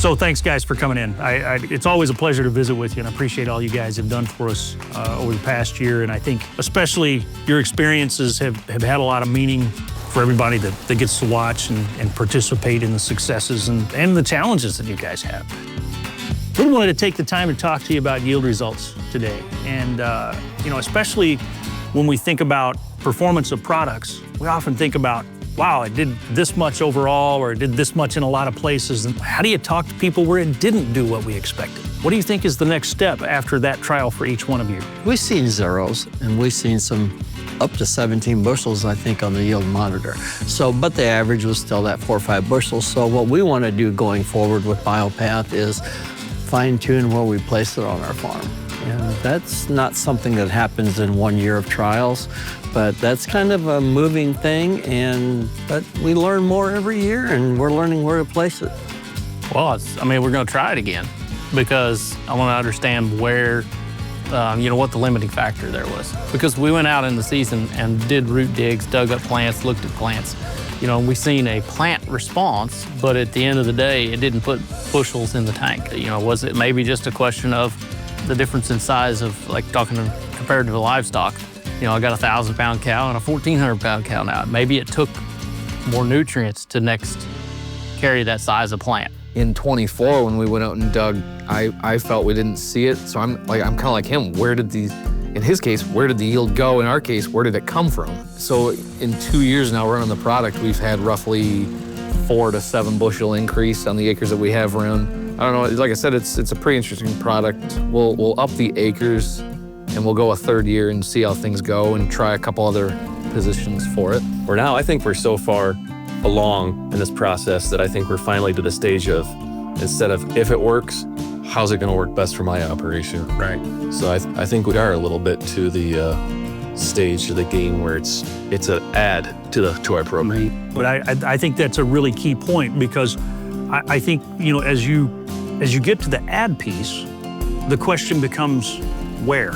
So thanks, guys, for coming in. It's always a pleasure to visit with you, and I appreciate all you guys have done for us over the past year. And I think especially your experiences have had a lot of meaning for everybody that gets to watch and participate in the successes and the challenges that you guys have. We wanted to take the time to talk to you about yield results today. And especially when we think about performance of products, we often think about, wow, it did this much overall, or it did this much in a lot of places. And how do you talk to people where it didn't do what we expected? What do you think is the next step after that trial for each one of you? We've seen zeros, and we've seen some up to 17 bushels, I think, on the yield monitor. So, but the average was still that 4 or 5 bushels. So what we want to do going forward with BioPath is fine tune where we place it on our farm. And that's not something that happens in 1 year of trials, but that's kind of a moving thing, but we learn more every year, and we're learning where to place it. Well, we're going to try it again because I want to understand where, what the limiting factor there was. Because we went out in the season and did root digs, dug up plants, looked at plants. We've seen a plant response, but at the end of the day, it didn't put bushels in the tank. Was it maybe just a question of the difference in size of, like, compared to the livestock? I got a 1,000-pound cow and a 1,400-pound cow now. Maybe it took more nutrients to next carry that size of plant. In 24, when we went out and dug, I felt we didn't see it. So I'm kind of like him. In his case, where did the yield go? In our case, where did it come from? So in 2 years now running the product, we've had roughly 4 to 7 bushel increase on the acres that we have run. I don't know, like I said, it's a pretty interesting product. We'll up the acres, and we'll go a 3rd year and see how things go and try a couple other positions for it. For now, I think we're so far along in this process that I think we're finally to the stage of, instead of if it works, how's it going to work best for my operation? Right. So I think we are a little bit to the stage of the game where it's an add to our program. But I think that's a really key point, because I think, as you get to the add piece, the question becomes where?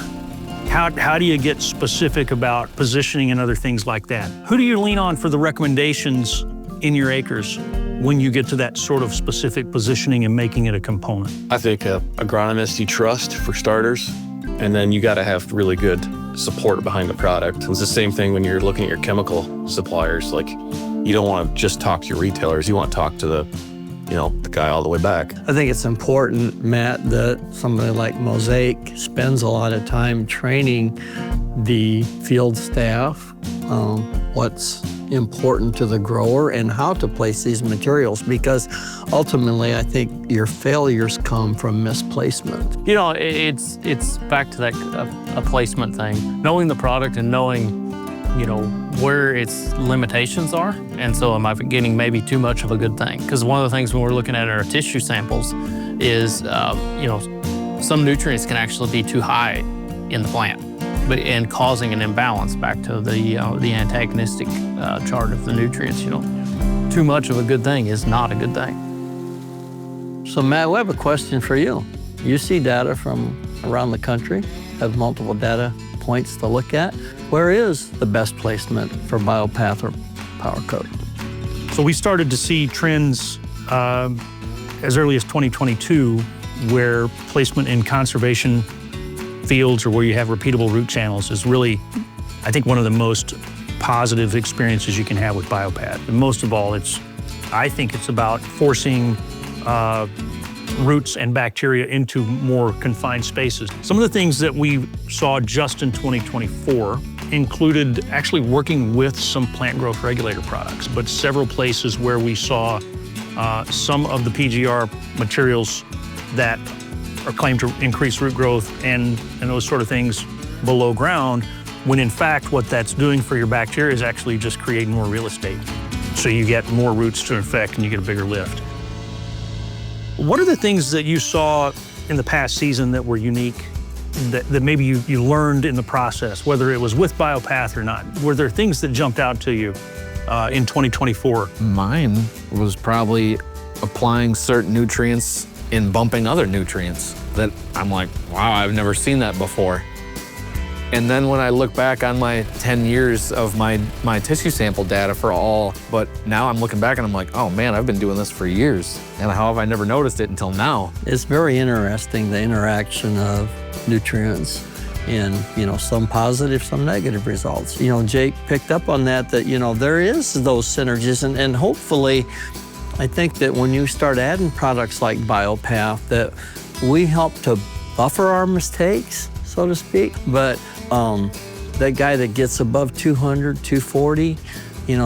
How do you get specific about positioning and other things like that? Who do you lean on for the recommendations in your acres when you get to that sort of specific positioning and making it a component? I think agronomists you trust, for starters, and then you got to have really good support behind the product. It's the same thing when you're looking at your chemical suppliers. Like, you don't want to just talk to your retailers. You want to talk to the guy all the way back. I think it's important, Matt, that somebody like Mosaic spends a lot of time training the field staff what's important to the grower and how to place these materials, because ultimately I think your failures come from misplacement. It's back to that a placement thing. Knowing the product and knowing where its limitations are. And so am I getting maybe too much of a good thing? Because one of the things when we're looking at our tissue samples is, some nutrients can actually be too high in the plant, and causing an imbalance back to the antagonistic chart of the nutrients. Too much of a good thing is not a good thing. So Matt, we have a question for you. You see data from around the country, have multiple data points to look at. Where is the best placement for BioPath or PowerCoat? So we started to see trends as early as 2022, where placement in conservation fields or where you have repeatable root channels is really, I think, one of the most positive experiences you can have with BioPath. And most of all, I think it's about forcing roots and bacteria into more confined spaces. Some of the things that we saw just in 2024 included actually working with some plant growth regulator products, but several places where we saw some of the PGR materials that are claimed to increase root growth and those sort of things below ground, when in fact what that's doing for your bacteria is actually just creating more real estate. So you get more roots to infect and you get a bigger lift. What are the things that you saw in the past season that were unique, that maybe you learned in the process, whether it was with BioPath or not? Were there things that jumped out to you in 2024? Mine was probably applying certain nutrients and bumping other nutrients that I'm like, wow, I've never seen that before. And then when I look back on my 10 years of my tissue sample data for all, but now I'm looking back and I'm like, oh man, I've been doing this for years. And how have I never noticed it until now? It's very interesting, the interaction of nutrients and, some positive, some negative results. Jake picked up on that, there is those synergies, and hopefully, I think that when you start adding products like BioPath, that we help to buffer our mistakes, so to speak. But that guy that gets above 200, 240,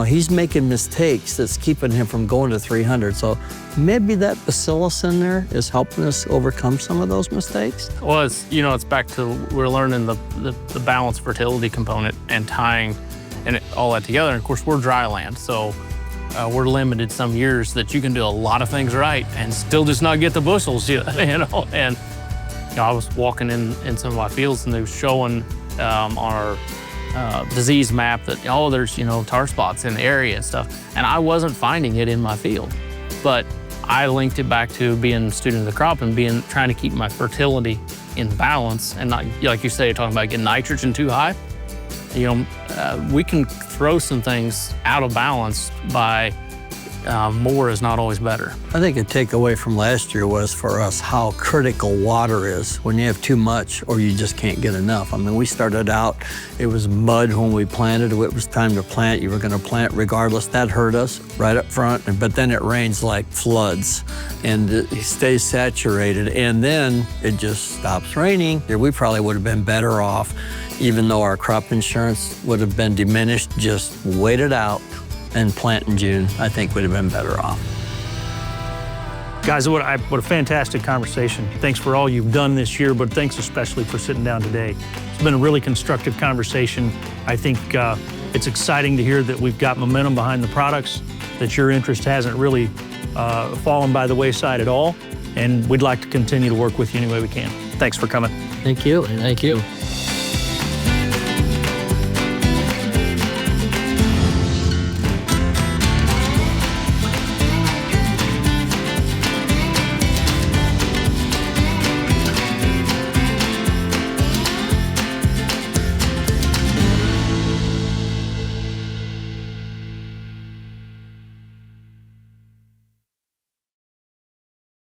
he's making mistakes that's keeping him from going to 300. So maybe that bacillus in there is helping us overcome some of those mistakes. Well, it's back to we're learning the balanced fertility component and tying all that together. And of course, we're dry land, so we're limited some years that you can do a lot of things right and still just not get the bushels, And I was walking in some of my fields and they were showing on our disease map that, there's, tar spots in the area and stuff. And I wasn't finding it in my field. But I linked it back to being a student of the crop and trying to keep my fertility in balance and not, like you say, talking about getting nitrogen too high. We can throw some things out of balance by more is not always better. I think a takeaway from last year was for us how critical water is when you have too much or you just can't get enough. I mean, we started out, it was mud when we planted. It was time to plant. You were going to plant regardless. That hurt us right up front. But then it rains like floods and it stays saturated. And then it just stops raining. We probably would have been better off, even though our crop insurance would have been diminished, just wait it out and plant in June. I think would have been better off. Guys, what a fantastic conversation. Thanks for all you've done this year, but thanks especially for sitting down today. It's been a really constructive conversation. I think it's exciting to hear that we've got momentum behind the products, that your interest hasn't really fallen by the wayside at all, and we'd like to continue to work with you any way we can. Thanks for coming. Thank you. Thank you.